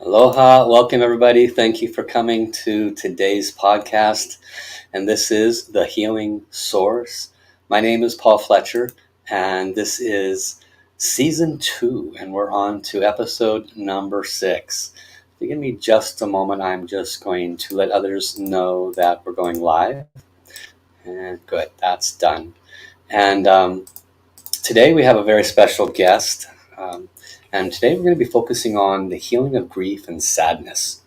Aloha, welcome everybody. Thank you for coming to today's podcast. And this is The Healing Source. My name is Paul Fletcher, and this is season 2, and we're on to episode number 6. If you give me just a moment, I'm just going to let others know that we're going live. And good, that's done. And today we have a very special guest. And today we're going to be focusing on the healing of grief and sadness.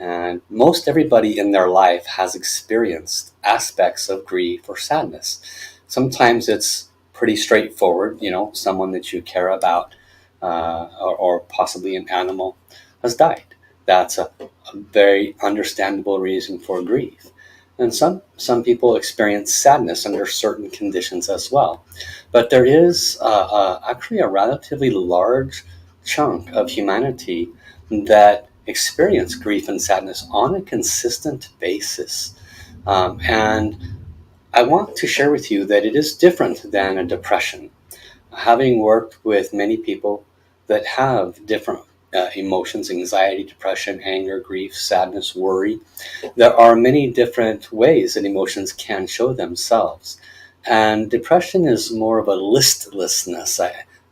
And most everybody in their life has experienced aspects of grief or sadness. Sometimes it's pretty straightforward, someone that you care about or possibly an animal has died. That's a very understandable reason for grief. And some people experience sadness under certain conditions as well. But there is actually a relatively large chunk of humanity that experience grief and sadness on a consistent basis. And I want to share with you that it is different than a depression. Having worked with many people that have different emotions, anxiety, depression, anger, grief, sadness, worry, there are many different ways that emotions can show themselves. And depression is more of a listlessness,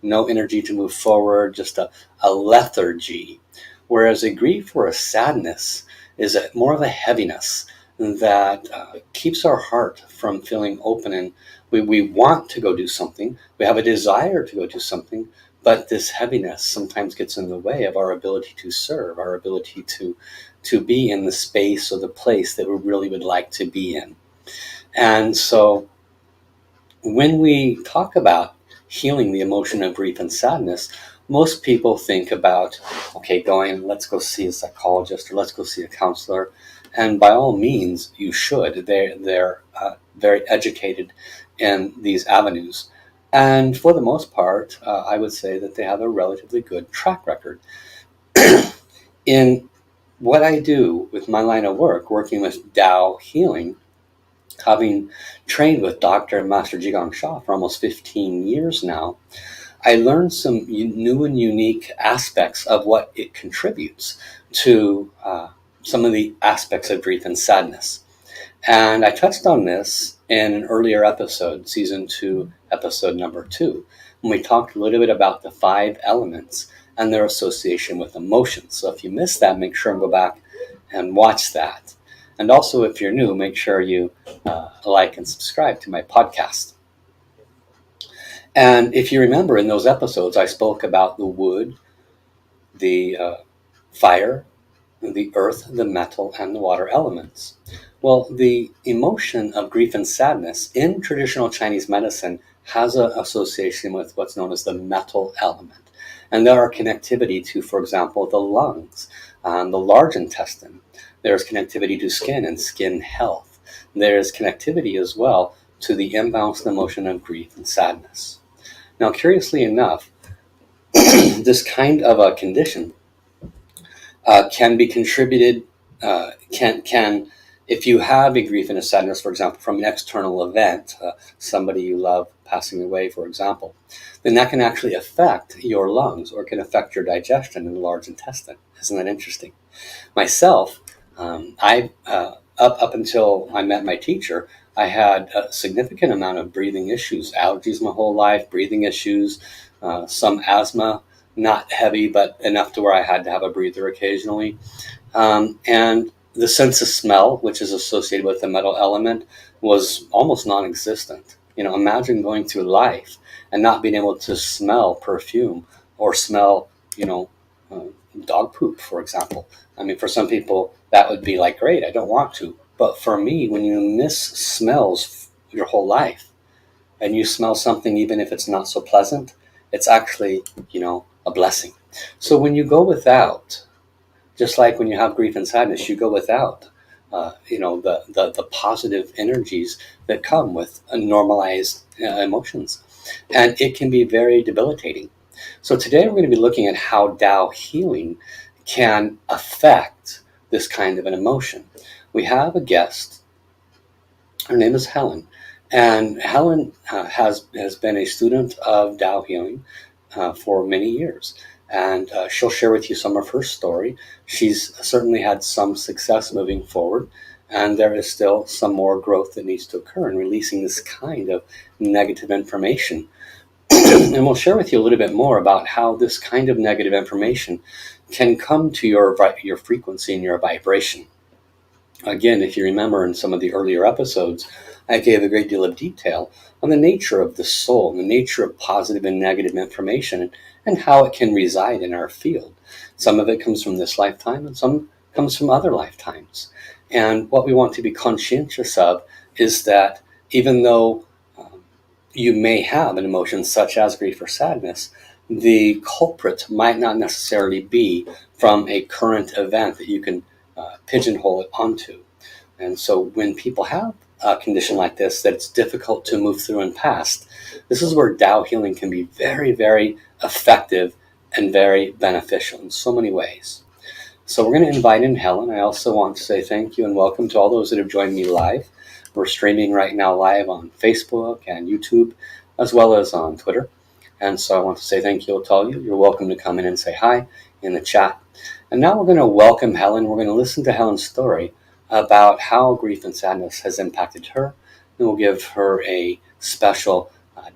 no energy to move forward, just a lethargy. Whereas a grief or a sadness is more of a heaviness that keeps our heart from feeling open. And we want to go do something. We have a desire to go do something, but this heaviness sometimes gets in the way of our ability to serve, our ability to be in the space or the place that we really would like to be in. And so when we talk about healing the emotion of grief and sadness, most people think about, let's go see a psychologist or let's go see a counselor. And by all means, you should. They're very educated in these avenues. And for the most part, I would say that they have a relatively good track record. In what I do with my line of work, working with Tao healing, having trained with Dr. and Master Zhi Gang Sha for almost 15 years now, I learned some new and unique aspects of what it contributes to some of the aspects of grief and sadness. And I touched on this in an earlier episode, season 2, episode number 2, when we talked a little bit about the 5 elements and their association with emotions. So if you missed that, make sure and go back and watch that. And also, if you're new, make sure you like and subscribe to my podcast. And if you remember, in those episodes, I spoke about the wood, the fire, the earth, the metal, and the water elements. Well, the emotion of grief and sadness in traditional Chinese medicine has an association with what's known as the metal element. And there are connectivity to, for example, the lungs, the large intestine. There's connectivity to skin and skin health. There's connectivity as well to the imbalanced emotion of grief and sadness. Now, curiously enough, this kind of a condition can be contributed, if you have a grief and a sadness, for example, from an external event, somebody you love passing away, for example, then that can actually affect your lungs or can affect your digestion in the large intestine. Isn't that interesting? Myself, up until I met my teacher, I had a significant amount of breathing issues, allergies my whole life, breathing issues, some asthma, not heavy, but enough to where I had to have a breather occasionally. And the sense of smell, which is associated with the metal element, was almost non-existent. Imagine going through life and not being able to smell perfume or smell, dog poop, for example. I mean, for some people, that would be like, great, I don't want to. But for me, when you miss smells your whole life and you smell something, even if it's not so pleasant, it's actually, a blessing. So when you go without, just like when you have grief and sadness, you go without, the positive energies that come with normalized emotions. And it can be very debilitating. So today we're going to be looking at how Tao healing can affect this kind of an emotion. We have a guest. Her name is Helen. And Helen has been a student of Tao healing. for many years. And she'll share with you some of her story. She's certainly had some success moving forward, and there is still some more growth that needs to occur in releasing this kind of negative information. And we'll share with you a little bit more about how this kind of negative information can come to your frequency and your vibration. Again, if you remember in some of the earlier episodes, I gave a great deal of detail on the nature of the soul, the nature of positive and negative information, and how it can reside in our field. Some of it comes from this lifetime, and some comes from other lifetimes. And what we want to be conscientious of is that even though you may have an emotion such as grief or sadness, the culprit might not necessarily be from a current event that you can pigeonhole it onto. And so when people have a condition like this that it's difficult to move through and past, this is where Tao healing can be very, very effective and very beneficial in so many ways. So we're going to invite in Helen. I also want to say thank you and welcome to all those that have joined me live. We're streaming right now live on Facebook and YouTube, as well as on Twitter. And so I want to say thank you to all you. You're welcome to come in and say hi in the chat. And now we're going to welcome Helen. We're going to listen to Helen's story about how grief and sadness has impacted her. And we'll give her a special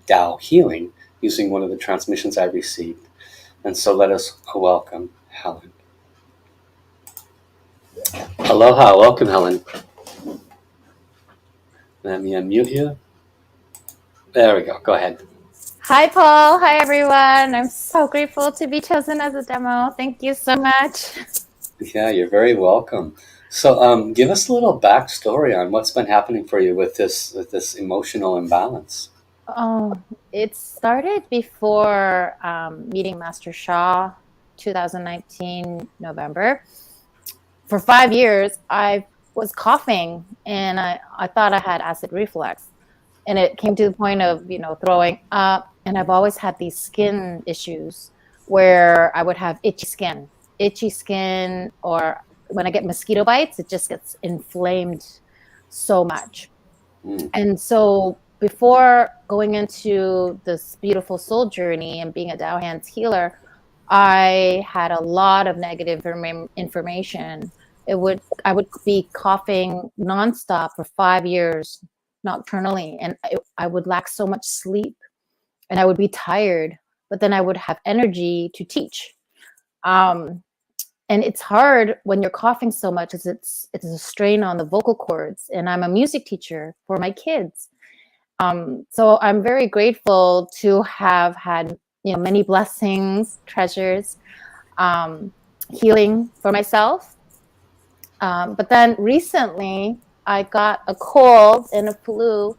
Tao healing using one of the transmissions I received. And so let us welcome Helen. Aloha, welcome Helen. Let me unmute you. There we go, go ahead. Hi, Paul. Hi, everyone. I'm so grateful to be chosen as a demo. Thank you so much. Yeah, you're very welcome. So give us a little backstory on what's been happening for you with this emotional imbalance. Oh, it started before meeting Master Sha, 2019, November. For 5 years, I was coughing and I thought I had acid reflux. And it came to the point of, throwing up. And I've always had these skin issues where I would have itchy skin, or when I get mosquito bites, it just gets inflamed so much. And so before going into this beautiful soul journey and being a Tao Hands healer, I had a lot of negative information. I would be coughing nonstop for 5 years nocturnally, and I would lack so much sleep, and I would be tired, but then I would have energy to teach. And it's hard when you're coughing so much, because it's a strain on the vocal cords, and I'm a music teacher for my kids. So I'm very grateful to have had many blessings, treasures, healing for myself. But then recently I got a cold and a flu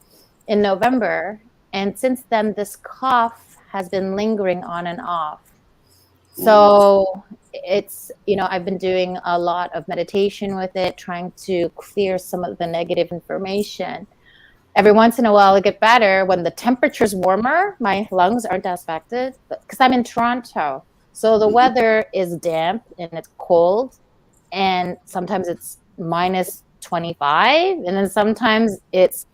in November, and since then this cough has been lingering on and off. So it's, I've been doing a lot of meditation with it, trying to clear some of the negative information. Every once in a while it gets better. When the temperature's warmer, my lungs aren't as affected, because I'm in Toronto. So the weather is damp and it's cold, and sometimes it's minus 25, and then sometimes it's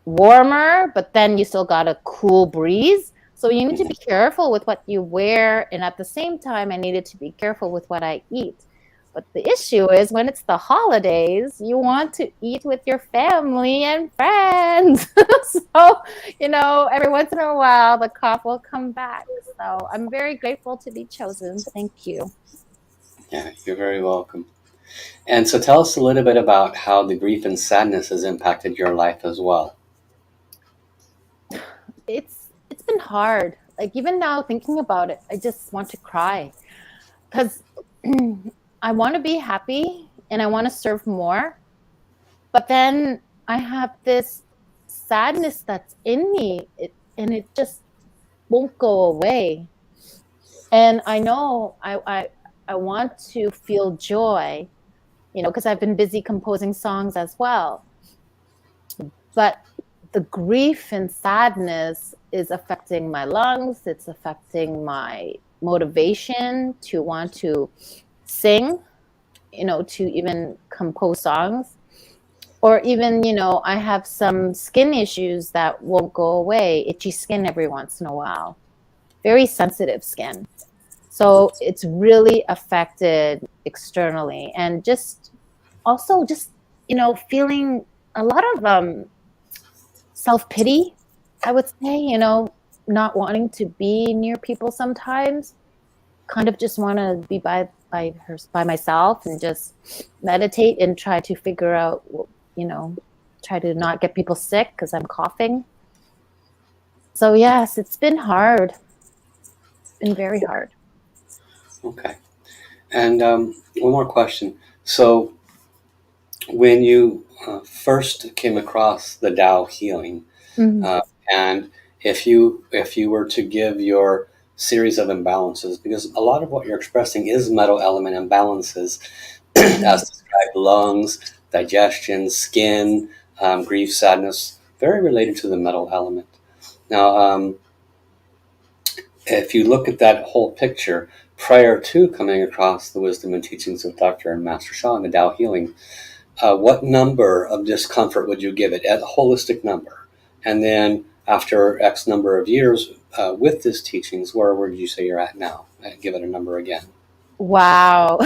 warmer, but then you still got a cool breeze. So you need to be careful with what you wear, and at the same time I needed to be careful with what I eat. But the issue is, when it's the holidays, you want to eat with your family and friends. So, every once in a while the cough will come back. So I'm very grateful to be chosen. Thank you. Yeah, you're very welcome. And so tell us a little bit about how the grief and sadness has impacted your life as well. It's been hard. Like, even now thinking about it, I just want to cry, because I want to be happy and I want to serve more. But then I have this sadness that's in me, and it just won't go away. And I know I want to feel joy, because I've been busy composing songs as well. But the grief and sadness is affecting my lungs. It's affecting my motivation to want to sing, to even compose songs. Or even, I have some skin issues that won't go away, itchy skin every once in a while. very sensitive skin. So it's really affected externally, and just also just, feeling a lot of self-pity, I would say, not wanting to be near people sometimes, kind of just want to be by myself and just meditate and try to figure out, try to not get people sick because I'm coughing. So yes, it's been hard. It's been very hard. Okay. And one more question. So, when you first came across the Tao healing, Mhm. and if you were to give your series of imbalances, because a lot of what you're expressing is metal element imbalances, as described: lungs, digestion, skin, grief, sadness, very related to the metal element. Now, if you look at that whole picture prior to coming across the wisdom and teachings of Dr. and Master Sha and the Tao healing, what number of discomfort would you give it, a holistic number? And then after X number of years with this teachings, where would you say you're at now? Give it a number again. Wow.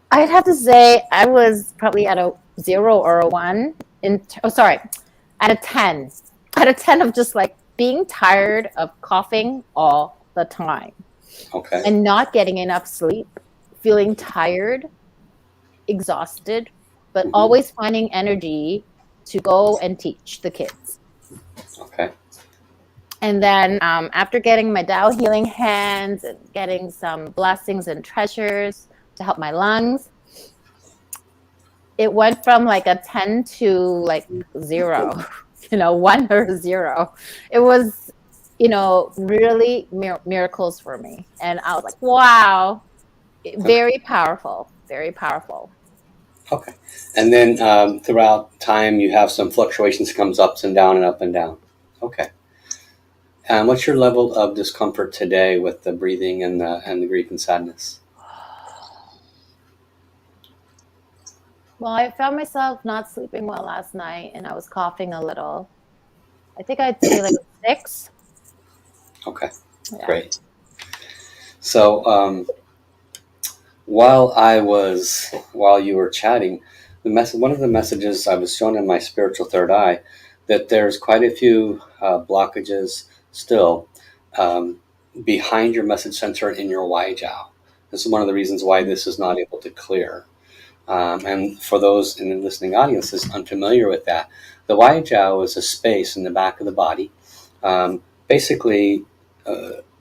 I'd have to say I was probably at a 0 or a 1 at a 10. At a 10 of just like being tired of coughing all the time Okay. and not getting enough sleep, feeling tired, exhausted, but always finding energy to go and teach the kids. Okay. And then after getting my Tao healing hands and getting some blessings and treasures to help my lungs, it went from like a 10 to like 0, 1 or 0. It was, really miracles for me. And I was like, wow, very powerful, very powerful. Okay. And then throughout time, you have some fluctuations, comes ups and down and up and down. Okay. And what's your level of discomfort today with the breathing and the grief and sadness? Well, I found myself not sleeping well last night, and I was coughing a little. I think I'd say like a 6. Okay. Yeah. Great. So while you were chatting, one of the messages I was shown in my spiritual third eye, that there's quite a few blockages still behind your message center in your Waijiao. This is one of the reasons why this is not able to clear. And for those in the listening audience that's unfamiliar with that, the Waijiao is a space in the back of the body. Basically,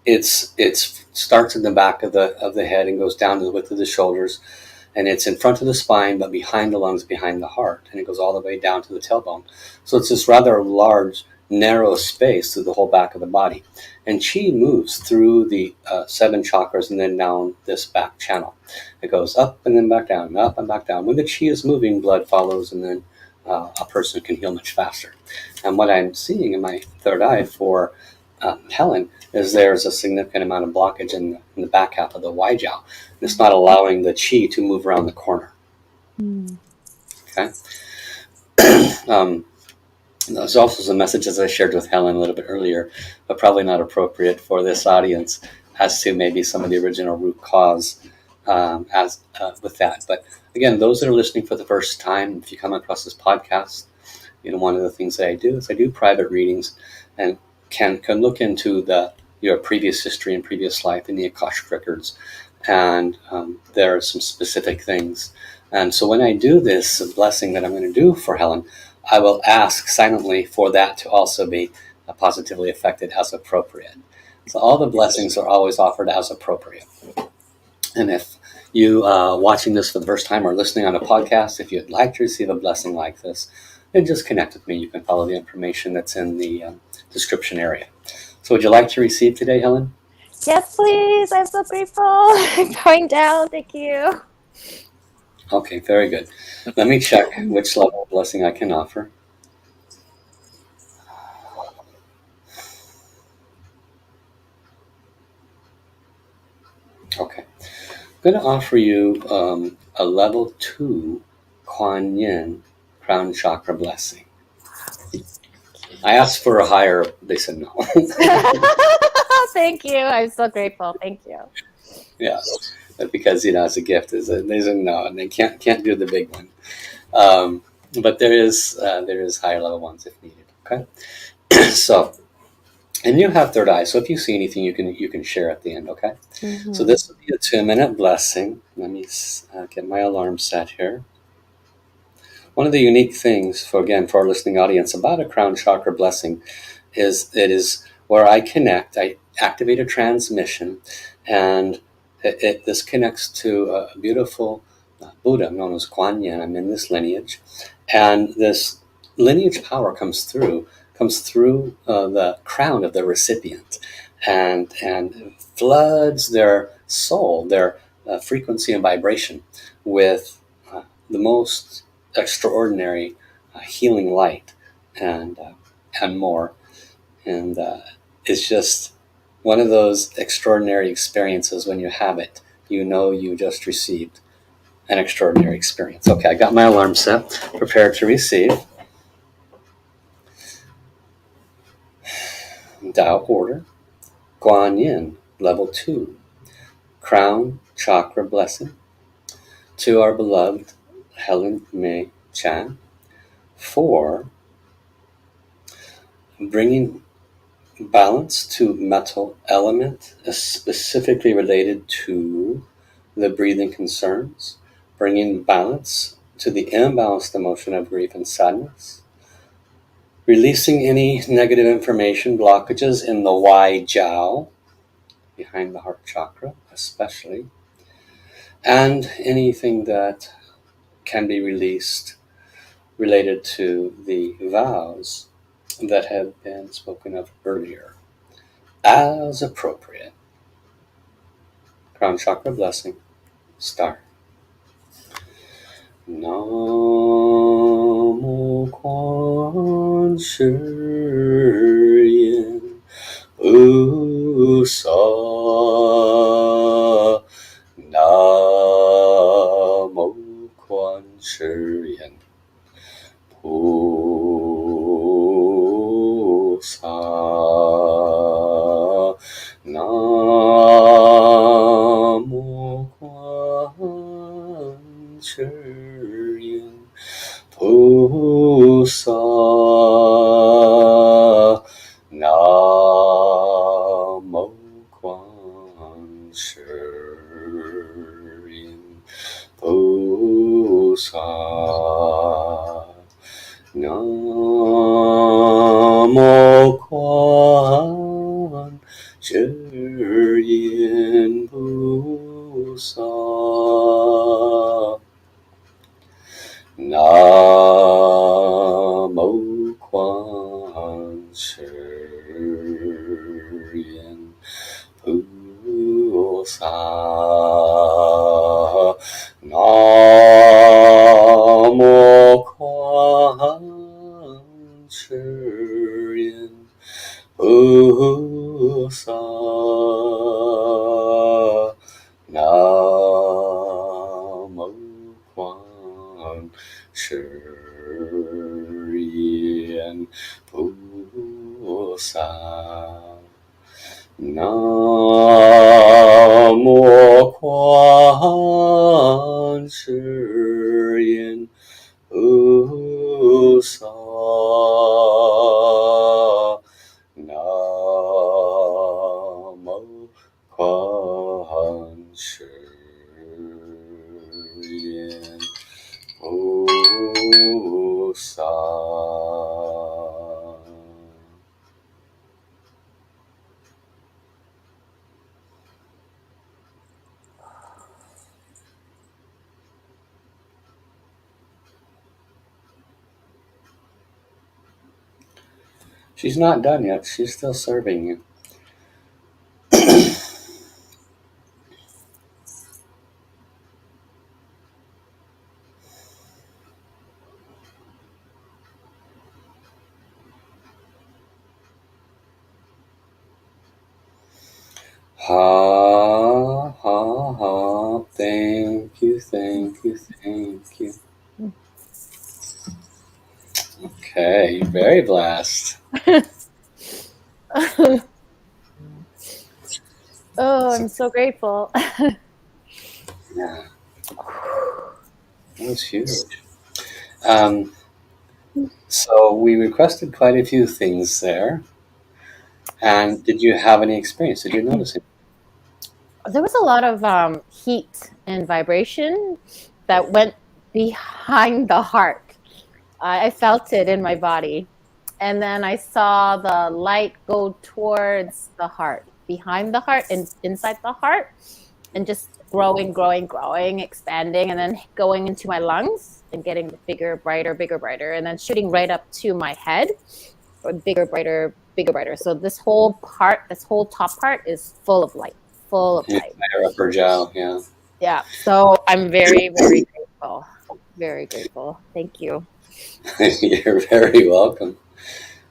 it starts in the back of the head and goes down to the width of the shoulders, and it's in front of the spine, but behind the lungs, behind the heart, and it goes all the way down to the tailbone. So it's this rather large, narrow space through the whole back of the body, and qi moves through the 7 chakras and then down this back channel. It goes up and then back down, up and back down. When the qi is moving, blood follows, and then a person can heal much faster. And what I'm seeing in my third eye for Helen is there's a significant amount of blockage in the back half of the Waijiao. It's not allowing the qi to move around the corner. Okay. There's also some messages I shared with Helen a little bit earlier, but probably not appropriate for this audience, as to maybe some of the original root cause with that. But again, those that are listening for the first time, if you come across this podcast, one of the things that I do is I do private readings and can look into your previous history and previous life in the Akashic records, and there are some specific things. And so when I do this blessing that I'm going to do for Helen, I will ask silently for that to also be positively affected as appropriate. So all the blessings are always offered as appropriate. And if you watching this for the first time or listening on a podcast, if you'd like to receive a blessing like this, then just connect with me. You can follow the information that's in the description area. So would you like to receive today, Helen? Yes, please. I'm so grateful. I'm going down. Thank you. Okay, very good. Let me check which level of blessing I can offer. Okay. I'm going to offer you a level 2 Kuan Yin crown chakra blessing. I asked for a higher, they said no. Thank you. I'm so grateful. Thank you. Yeah, but because it's a gift. They said no, and they can't do the big one. But there is higher level ones if needed. Okay, so. And you have third eye, so if you see anything, you can share at the end, okay? Mm-hmm. So this will be a 2-minute blessing. Let me get my alarm set here. One of the unique things, for our listening audience, about a crown chakra blessing is it is where I connect. I activate a transmission, and this connects to a beautiful Buddha known as Kuan Yin. I'm in this lineage, and this lineage power comes through the crown of the recipient, and floods their soul, their frequency and vibration with the most extraordinary healing light and more. And it's just one of those extraordinary experiences. When you have it, you just received an extraordinary experience. Okay, I got my alarm set, prepared to receive. Tao order, Guan Yin, level 2, crown chakra blessing to our beloved Helen May Chan for bringing balance to metal element, specifically related to the breathing concerns, bringing balance to the imbalanced emotion of grief and sadness, releasing any negative information blockages in the Wai Jiao, behind the heart chakra especially, and anything that can be released related to the vows that have been spoken of earlier, as appropriate. Crown chakra blessing. Start. Namo Quan Shi Yin Usa. Namo Quan Shi Yin Usa. Namo Quan Shi Yin Pusa. Namo Quan Shi Yin Pusa. Namo Quan Shi Yin Pusa. Namo Quan Shi Yin Pusa. Namo Quan Shi Yin Pusa. Namo Quan Shi Yin Pusa. Namo Quan Shi Yin Pusa. Namo Quan Shi Yin Pusa. She's not done yet. She's still serving you. Ha, ha, ha. Thank you, thank you, thank you. Okay, very blessed. so grateful. Yeah, that was huge. Um, so we requested quite a few things there. And did you have any experience? Did you notice it? There was a lot of heat and vibration that went behind the heart. I felt it in my body. And then I saw the light go towards the heart, behind the heart, and inside the heart, and just growing, growing, growing, expanding, and then going into my lungs and getting bigger, brighter, brighter, and then shooting right up to my head, or bigger, brighter, bigger, brighter. So this whole part, this whole top part is full of light, full of Yeah, light. my upper jaw, yeah. Yeah. So I'm very, very grateful. Very grateful. Thank you. You're very welcome.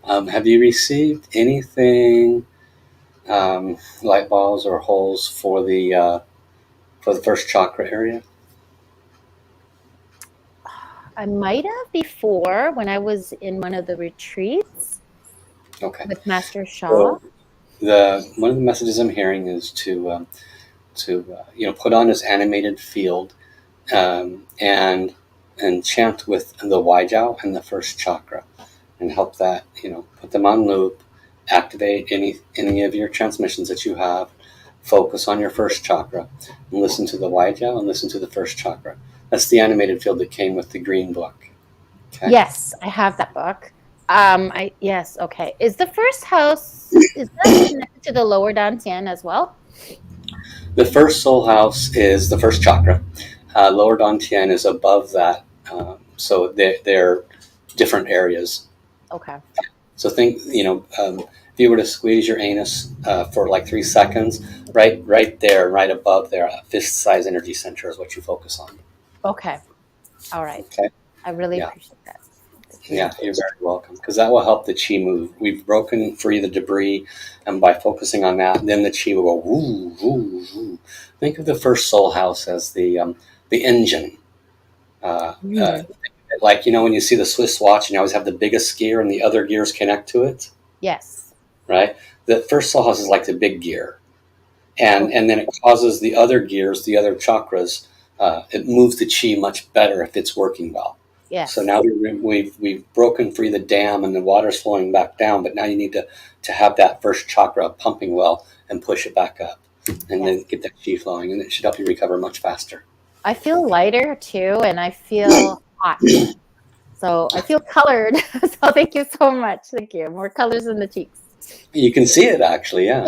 Have you received anything, light balls or holes for the first chakra area? I might have before when I was in one of the retreats Okay. with Master Shah. So one of the messages I'm hearing is to put on this animated field, and chant with the Waijiao and the first chakra, and help that, put them on loop, activate any of your transmissions that you have, focus on your first chakra, and listen to the Waijiao and listen to the first chakra. That's the animated field that came with the green book. Okay. Yes, I have that book. Yes, okay. Is the first house, is that connected to the lower Dantian as well? The first soul house is the first chakra. Lower Dantian is above that. So they're different areas. Okay. So think, if you were to squeeze your anus for like 3 seconds, right there, right above there, a fist-size energy center is what you focus on. Okay. All right. Okay. I really Yeah. appreciate that. Yeah, you're very welcome, because that will help the chi move. We've broken free the debris, and by focusing on that, then the chi will go woo, woo, woo. Think of the first soul house as the engine. Like, when you see the Swiss watch and you always have the biggest gear and the other gears connect to it, Yes. right? The first soul house is like the big gear. And then it causes the other gears, the other chakras, it moves the chi much better if it's working well. Yes. So now we've broken free the dam and the water's flowing back down, but now you need to have that first chakra pumping well and push it back up, and then get that chi flowing, and it should help you recover much faster. I feel lighter too, and I feel hot. So I feel colored. So thank you so much. Thank you. More colors in the cheeks. You can see it actually, yeah.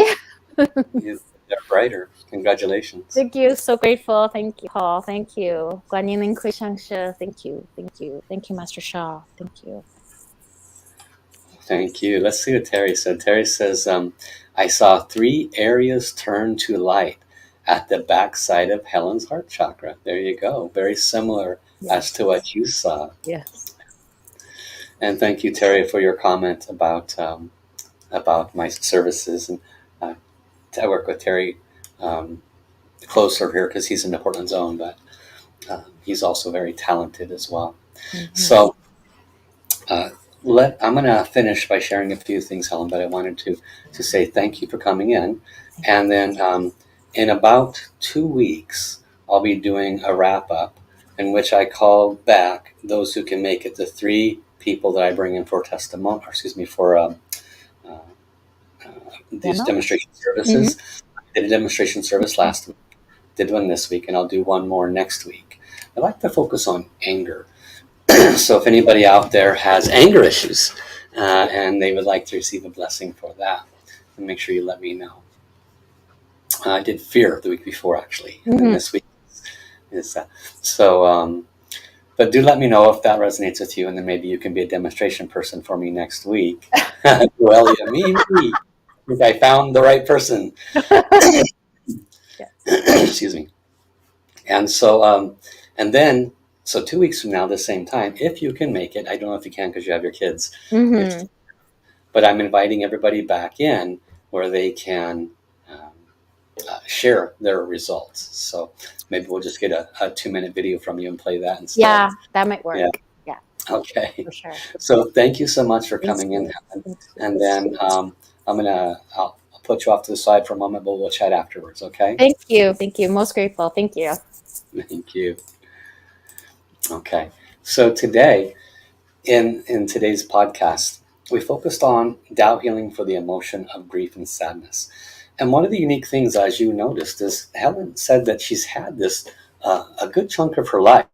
They're brighter. Congratulations. Thank you. So grateful. Thank you, Paul. Thank you. Guanyin Ling Kui Shang Shi. Thank you. Thank you. Thank you, Master Shah. Thank you. Thank you. Let's see what Terry said. Terry says, I saw 3 areas turn to light at the backside of Helen's heart chakra. There you go. Very similar as to what you saw. Yes. And thank you, Terry, for your comment about my services. And I work with Terry closer here because he's in the Portland zone, but he's also very talented as well. Mm-hmm. So I'm going to finish by sharing a few things, Helen, but I wanted to say thank you for coming in. And then in about 2 weeks, I'll be doing a wrap-up in which I call back those who can make it, the 3 people that I bring in for testimony, for these demonstration services. Mm-hmm. I did a demonstration service last week, did one this week, and I'll do one more next week. I like to focus on anger. So if anybody out there has anger issues and they would like to receive a blessing for that, then make sure you let me know. I did fear the week before, actually, and then this week is but do let me know if that resonates with you, and then maybe you can be a demonstration person for me next week. Well, yeah, me. I think I found the right person. Excuse me. And so, so 2 weeks from now, the same time, if you can make it, I don't know if you can because you have your kids, but I'm inviting everybody back in where they can share their results. So maybe we'll just get a 2-minute video from you and play that instead. Yeah, that might work. Yeah. Okay. For sure. So thank you so much for coming in. And then I'll put you off to the side for a moment, but we'll chat afterwards, okay? Thank you. Thank you. Most grateful. Thank you. Thank you. Okay. So today, in today's podcast, we focused on Tao healing for the emotion of grief and sadness. And one of the unique things, as you noticed, is Helen said that she's had this a good chunk of her life.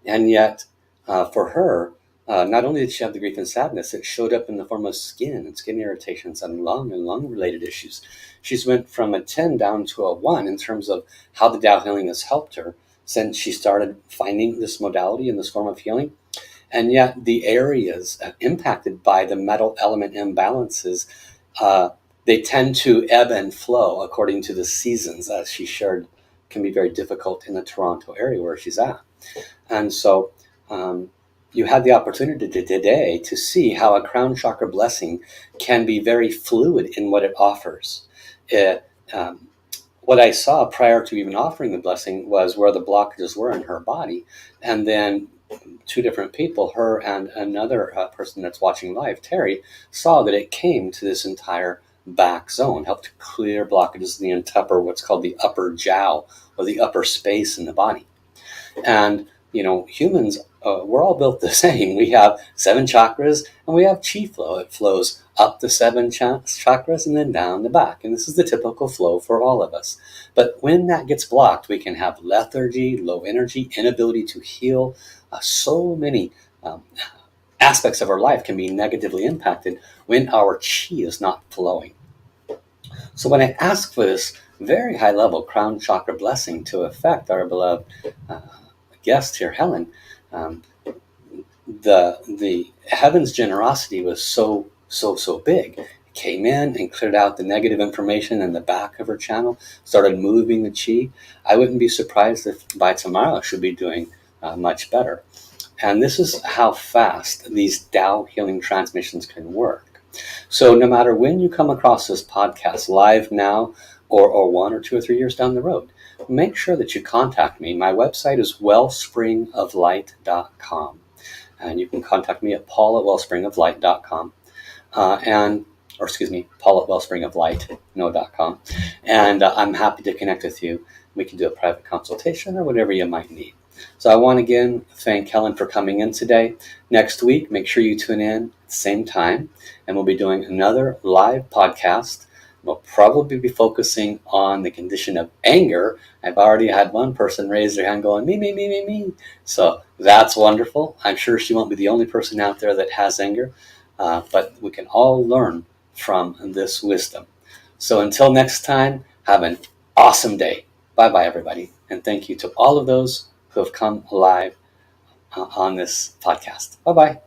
And yet, for her, not only did she have the grief and sadness, it showed up in the form of skin and skin irritations and lung related issues. She's went from a 10 down to a 1 in terms of how the Tao healing has helped her since she started finding this modality and this form of healing. And yet the areas impacted by the metal element imbalances, they tend to ebb and flow according to the seasons, as she shared, can be very difficult in the Toronto area where she's at. And so you had the opportunity today to see how a crown chakra blessing can be very fluid in what it offers. What I saw prior to even offering the blessing was where the blockages were in her body. And then two different people, her and another person that's watching live, Terry, saw that it came to this entire back zone, helped to clear blockages in the upper, what's called the upper jowl, or the upper space in the body. And, you know, humans, we're all built the same. We have 7 chakras and we have chi flow. It flows up the 7 chakras and then down the back. And this is the typical flow for all of us. But when that gets blocked, we can have lethargy, low energy, inability to heal. So many aspects of our life can be negatively impacted when our chi is not flowing. So when I ask for this very high level crown chakra blessing to affect our beloved guest here, Helen, the heaven's generosity was so big. It came in and cleared out the negative information in the back of her channel, started moving the chi. I wouldn't be surprised if by tomorrow she'll be doing much better. And this is how fast these Tao healing transmissions can work. So no matter when you come across this podcast, live now or 1 or 2 or 3 years down the road, make sure that you contact me. My website is wellspringoflight.com. And you can contact me at paul@wellspringoflight.com. paul@wellspringoflight.com. And I'm happy to connect with you. We can do a private consultation or whatever you might need. So I want to again thank Helen for coming in today. Next week, make sure you tune in at the same time, and we'll be doing another live podcast. We'll probably be focusing on the condition of anger. I've already had one person raise their hand going, me. So that's wonderful. I'm sure she won't be the only person out there that has anger, but we can all learn from this wisdom. So until next time, have an awesome day. Bye-bye, everybody. And thank you to all of those who have come live on this podcast. Bye-bye.